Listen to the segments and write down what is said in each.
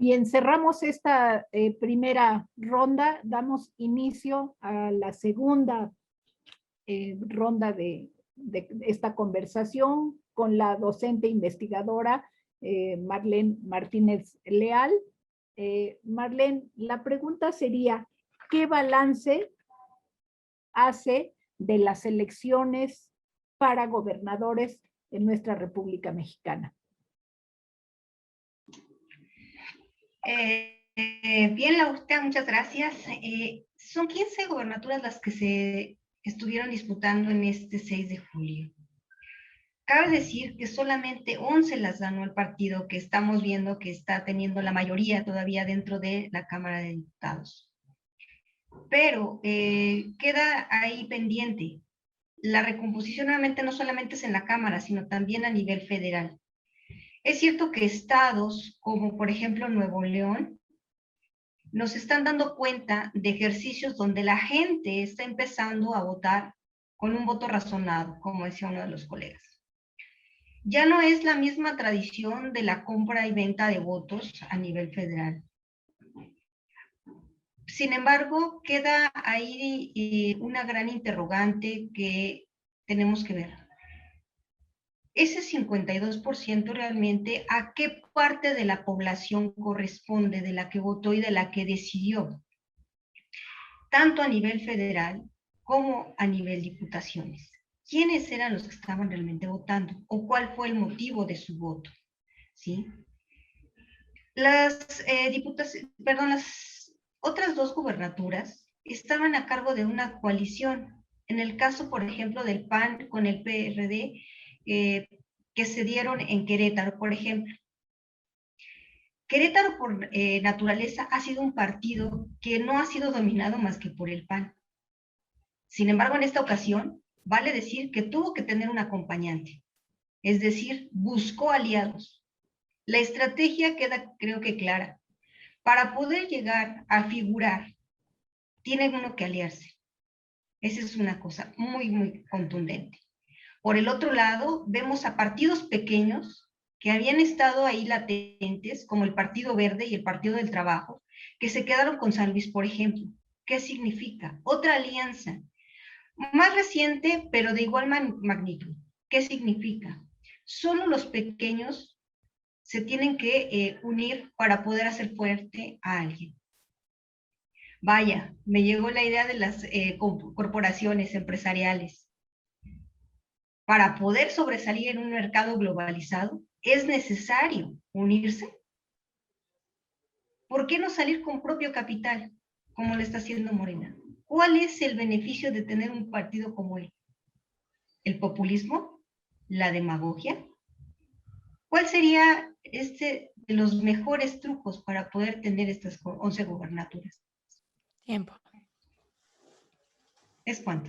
Bien, cerramos esta primera ronda, damos inicio a la segunda ronda de esta conversación con la docente investigadora Marlene Martínez Leal. Marlene, la pregunta sería, ¿qué balance hace de las elecciones para gobernadores en nuestra República Mexicana? Bien, Laura, muchas gracias. Son 15 gobernaturas las que se estuvieron disputando en este 6 de julio. Cabe decir que solamente 11 las ganó el partido que estamos viendo que está teniendo la mayoría todavía dentro de la Cámara de Diputados. Pero queda ahí pendiente. La recomposición nuevamente no solamente es en la Cámara, sino también a nivel federal. Es cierto que estados como por ejemplo Nuevo León nos están dando cuenta de ejercicios donde la gente está empezando a votar con un voto razonado, como decía uno de los colegas. Ya no es la misma tradición de la compra y venta de votos a nivel federal. Sin embargo, queda ahí una gran interrogante que tenemos que ver. Ese 52% realmente, ¿a qué parte de la población corresponde de la que votó y de la que decidió? Tanto a nivel federal como a nivel diputaciones. ¿Quiénes eran los que estaban realmente votando? ¿O cuál fue el motivo de su voto? ¿Sí? Las otras dos gubernaturas estaban a cargo de una coalición. En el caso, por ejemplo, del PAN con el PRD, que se dieron en Querétaro, por ejemplo. Querétaro, por naturaleza, ha sido un partido que no ha sido dominado más que por el PAN. Sin embargo, en esta ocasión, vale decir que tuvo que tener un acompañante. Es decir, buscó aliados. La estrategia queda, creo que clara. Para poder llegar a figurar, tiene uno que aliarse. Esa es una cosa muy, muy contundente. Por el otro lado, vemos a partidos pequeños que habían estado ahí latentes, como el Partido Verde y el Partido del Trabajo, que se quedaron con San Luis, por ejemplo. ¿Qué significa? Otra alianza, más reciente, pero de igual magnitud. ¿Qué significa? Solo los pequeños se tienen que unir para poder hacer fuerte a alguien. Vaya, me llegó la idea de las corporaciones empresariales. Para poder sobresalir en un mercado globalizado, es necesario unirse. ¿Por qué no salir con propio capital, como lo está haciendo Morena? ¿Cuál es el beneficio de tener un partido como él? ¿El populismo? ¿La demagogia? ¿Cuál sería de los mejores trucos para poder tener estas 11 gubernaturas? Tiempo. ¿Es cuánto?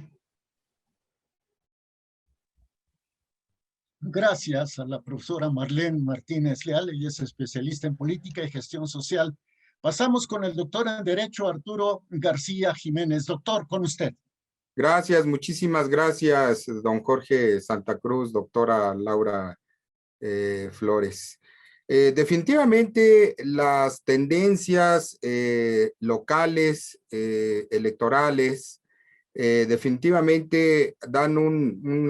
Gracias a la profesora Marlene Martínez Leal, ella es especialista en política y gestión social. Pasamos con el doctor en Derecho Arturo García Jiménez. Doctor, con usted. Gracias, muchísimas gracias, don Jorge Santa Cruz, doctora Laura Flores. Definitivamente las tendencias locales, electorales, definitivamente dan un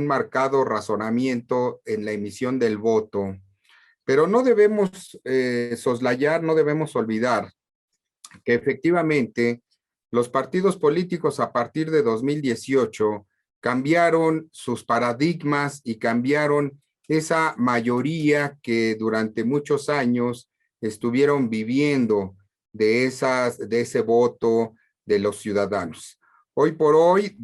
marcado razonamiento en la emisión del voto, pero no debemos soslayar, no debemos olvidar que efectivamente los partidos políticos a partir de 2018 cambiaron sus paradigmas y cambiaron esa mayoría que durante muchos años estuvieron viviendo de ese voto de los ciudadanos. Hoy por hoy,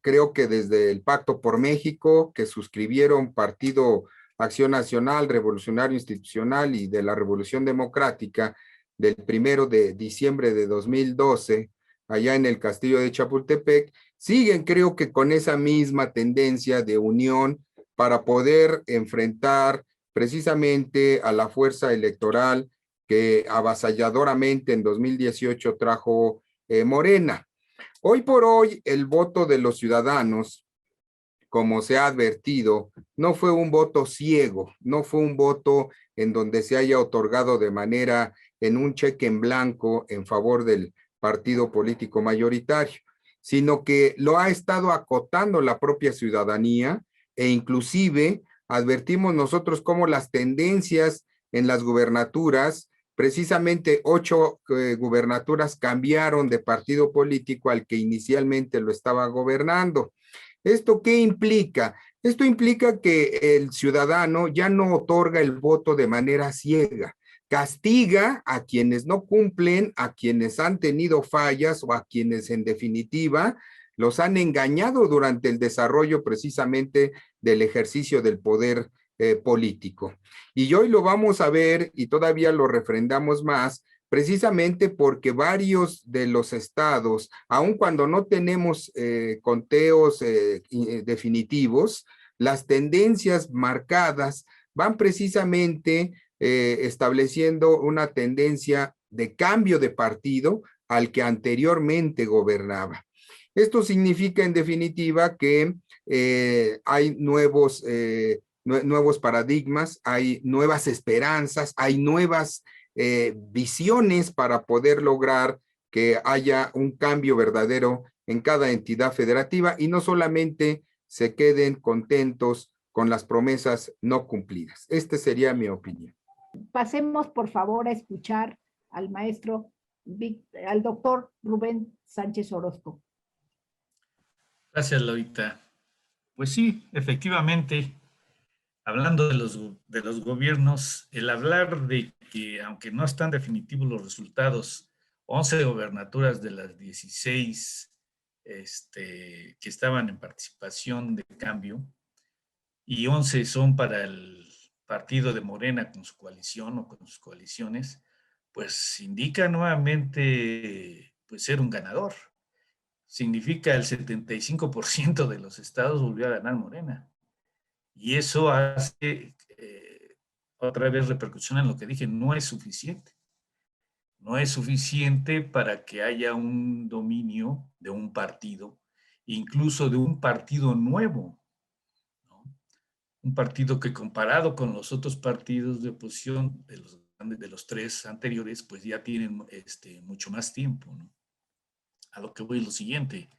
creo que desde el Pacto por México, que suscribieron Partido Acción Nacional, Revolucionario Institucional y de la Revolución Democrática, del 1 de diciembre de 2012, allá en el Castillo de Chapultepec, siguen creo que con esa misma tendencia de unión para poder enfrentar precisamente a la fuerza electoral que avasalladoramente en 2018 trajo Morena. Hoy por hoy el voto de los ciudadanos como se ha advertido, no fue un voto ciego, no fue un voto en donde se haya otorgado de manera en un cheque en blanco en favor del partido político mayoritario, sino que lo ha estado acotando la propia ciudadanía e inclusive advertimos nosotros cómo las tendencias en las gubernaturas, precisamente 8 gubernaturas cambiaron de partido político al que inicialmente lo estaba gobernando. ¿Esto qué implica? Esto implica que el ciudadano ya no otorga el voto de manera ciega, castiga a quienes no cumplen, a quienes han tenido fallas o a quienes en definitiva los han engañado durante el desarrollo precisamente del ejercicio del poder político. Y hoy lo vamos a ver y todavía lo refrendamos más, precisamente porque varios de los estados, aun cuando no tenemos conteos definitivos, las tendencias marcadas van precisamente estableciendo una tendencia de cambio de partido al que anteriormente gobernaba. Esto significa en definitiva que hay nuevos paradigmas, hay nuevas esperanzas, hay nuevas visiones para poder lograr que haya un cambio verdadero en cada entidad federativa y no solamente se queden contentos con las promesas no cumplidas. Esta sería mi opinión. Pasemos, por favor, a escuchar al maestro, al doctor Rubén Sánchez Orozco. Gracias, Lolita. Pues sí, efectivamente, hablando de los gobiernos, el hablar de que, aunque no están definitivos los resultados, 11 gobernaturas de las 16 que estaban en participación de cambio, y 11 son para el partido de Morena con su coalición o con sus coaliciones, pues indica nuevamente pues, ser un ganador. Significa el 75% de los estados volvió a ganar Morena. Y eso hace, otra vez repercusión en lo que dije, no es suficiente. No es suficiente para que haya un dominio de un partido, incluso de un partido nuevo, ¿no? Un partido que comparado con los otros partidos de oposición, de los 3 anteriores, pues ya tienen mucho más tiempo, ¿no? A lo que voy es lo siguiente,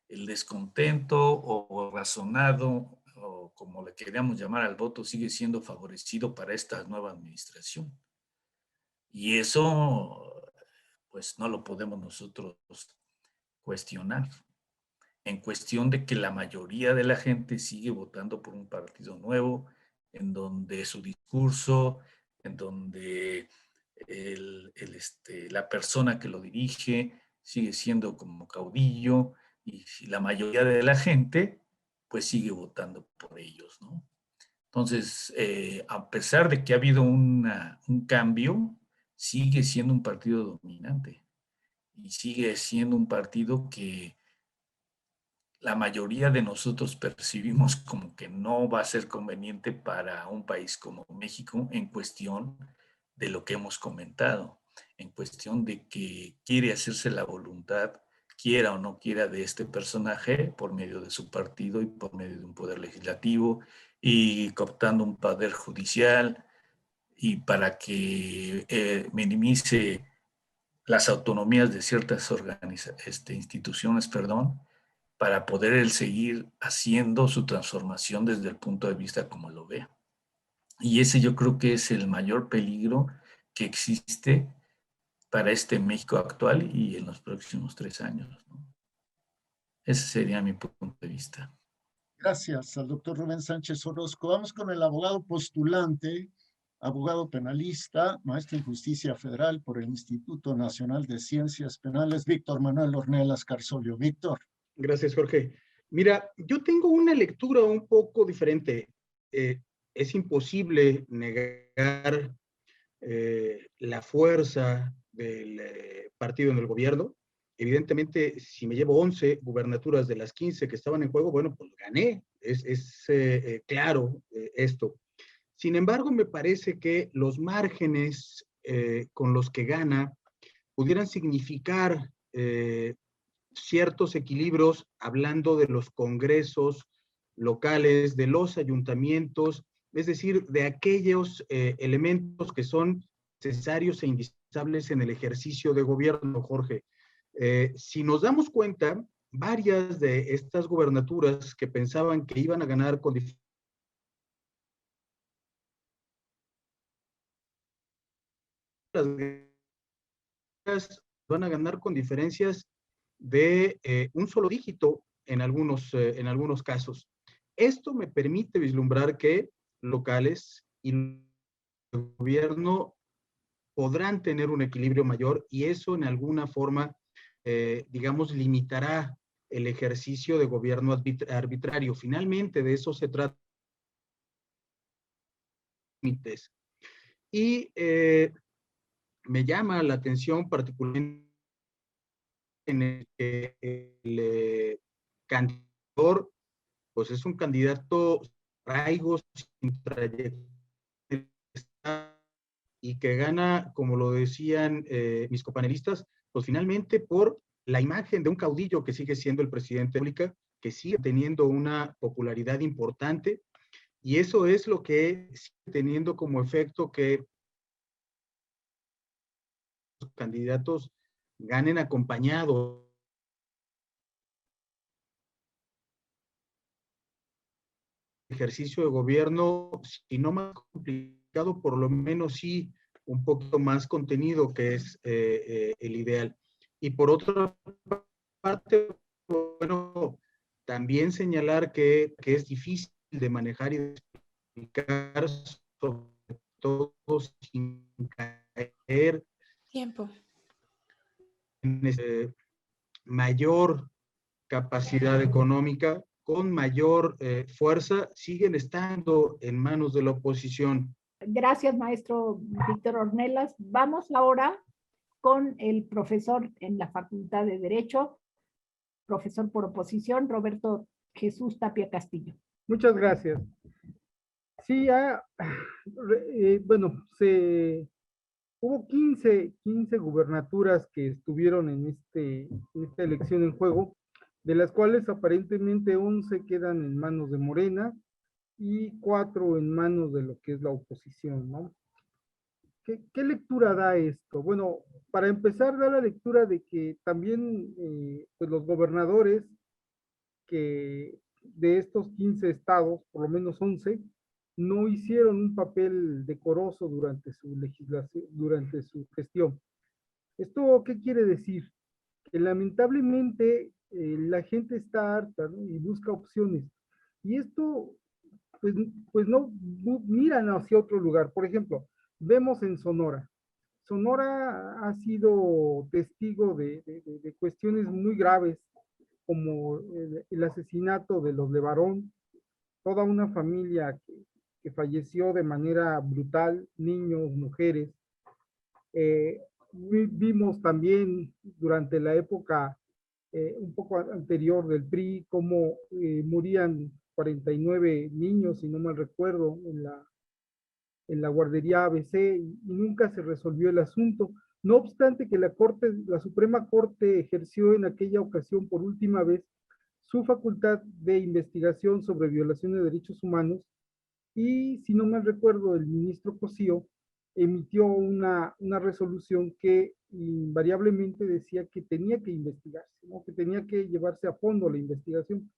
el descontento o razonado, o como le queríamos llamar al voto, sigue siendo favorecido para esta nueva administración. Y eso, pues no lo podemos nosotros cuestionar. En cuestión de que la mayoría de la gente sigue votando por un partido nuevo, en donde su discurso, en donde la persona que lo dirige sigue siendo como caudillo, y la mayoría de la gente pues sigue votando por ellos, ¿no? Entonces, a pesar de que ha habido un cambio, sigue siendo un partido dominante y sigue siendo un partido que la mayoría de nosotros percibimos como que no va a ser conveniente para un país como México en cuestión de lo que hemos comentado, en cuestión de que quiere hacerse la voluntad, quiera o no quiera, de este personaje por medio de su partido y por medio de un poder legislativo y cooptando un poder judicial, y para que minimice las autonomías de ciertas instituciones, para poder él seguir haciendo su transformación desde el punto de vista como lo vea. Y ese yo creo que es el mayor peligro que existe para este México actual y en los próximos 3 años, ¿no? Ese sería mi punto de vista. Gracias al doctor Rubén Sánchez Orozco. Vamos con el abogado postulante, abogado penalista, maestro en justicia federal por el Instituto Nacional de Ciencias Penales, Víctor Manuel Ornelas Carsolio. Víctor. Gracias, Jorge. Mira, yo tengo una lectura un poco diferente. Es imposible negar la fuerza del partido en el gobierno. Evidentemente, si me llevo 11 gubernaturas de las 15 que estaban en juego, bueno, pues gané. Es claro esto. Sin embargo, me parece que los márgenes con los que gana pudieran significar ciertos equilibrios, hablando de los congresos locales, de los ayuntamientos, es decir, de aquellos elementos que son necesarios e indispensables en el ejercicio de gobierno, Jorge. Si nos damos cuenta, varias de estas gubernaturas que pensaban que iban a ganar con van a ganar con diferencias de un solo dígito en algunos casos. Esto me permite vislumbrar que locales y el gobierno podrán tener un equilibrio mayor y eso en alguna forma, digamos, limitará el ejercicio de gobierno arbitrario. Finalmente, de eso se trata. Y me llama la atención particularmente en el que el candidato, pues es un candidato arraigos, sin trayectoria, y que gana, como lo decían mis copanelistas, pues finalmente por la imagen de un caudillo que sigue siendo el presidente de la República, que sigue teniendo una popularidad importante, y eso es lo que sigue teniendo como efecto que los candidatos ganen acompañados. Ejercicio de gobierno, si no más complicado, por lo menos sí un poquito más contenido, que es el ideal. Y por otra parte, bueno, también señalar que es difícil de manejar y de explicar, sobre todo sin caer Tiempo. en mayor capacidad económica, con mayor fuerza, siguen estando en manos de la oposición. Gracias, maestro Víctor Ornelas. Vamos ahora con el profesor en la Facultad de Derecho, profesor por oposición, Roberto Jesús Tapia Castillo. Muchas gracias. Sí, bueno, hubo 15 gubernaturas que estuvieron en esta elección en juego, de las cuales aparentemente 11 quedan en manos de Morena y 4 en manos de lo que es la oposición, ¿no? ¿Qué lectura da esto? Bueno, para empezar, da la lectura de que también pues los gobernadores que de estos 15 estados, por lo menos 11, no hicieron un papel decoroso durante su legislación, durante su gestión. ¿Esto qué quiere decir? Que lamentablemente la gente está harta, ¿no? Y busca opciones. Y esto, pues no miran hacia otro lugar. Por ejemplo, vemos en Sonora. Sonora ha sido testigo de cuestiones muy graves, como el asesinato de los Levarón, toda una familia que falleció de manera brutal, niños, mujeres. Vimos también durante la época un poco anterior del PRI cómo morían 49 niños, si no mal recuerdo, en la guardería ABC y nunca se resolvió el asunto. No obstante que la Suprema Corte ejerció en aquella ocasión por última vez su facultad de investigación sobre violación de derechos humanos y, si no mal recuerdo, el ministro Cosío emitió una resolución que invariablemente decía que tenía que investigarse, ¿no? Que tenía que llevarse a fondo la investigación,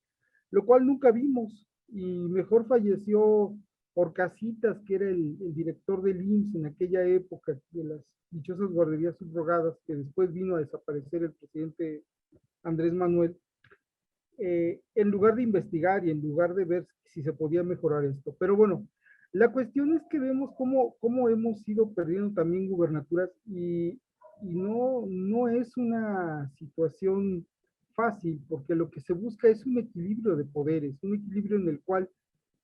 lo cual nunca vimos y mejor falleció Orcasitas, que era el director del IMSS en aquella época de las dichosas guarderías subrogadas, que después vino a desaparecer el presidente Andrés Manuel, en lugar de investigar y en lugar de ver si se podía mejorar esto. Pero bueno, la cuestión es que vemos cómo hemos ido perdiendo también gubernaturas y no es una situación fácil, porque lo que se busca es un equilibrio de poderes, un equilibrio en el cual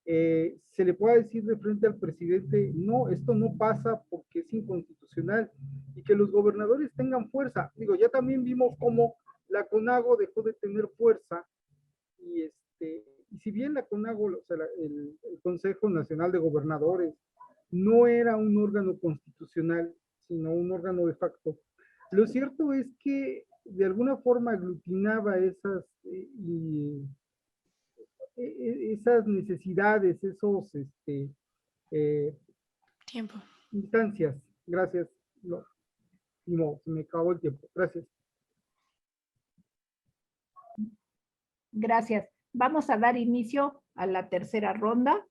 se le pueda decir de frente al presidente, no, esto no pasa porque es inconstitucional, y que los gobernadores tengan fuerza. Digo, ya también vimos cómo la CONAGO dejó de tener fuerza, y si bien la CONAGO, o sea, el Consejo Nacional de Gobernadores, no era un órgano constitucional, sino un órgano de facto, lo cierto es que de alguna forma aglutinaba esas necesidades, esos Tiempo. instancias. Gracias. No, se me acabó el tiempo. Gracias. Gracias. Vamos a dar inicio a la tercera ronda.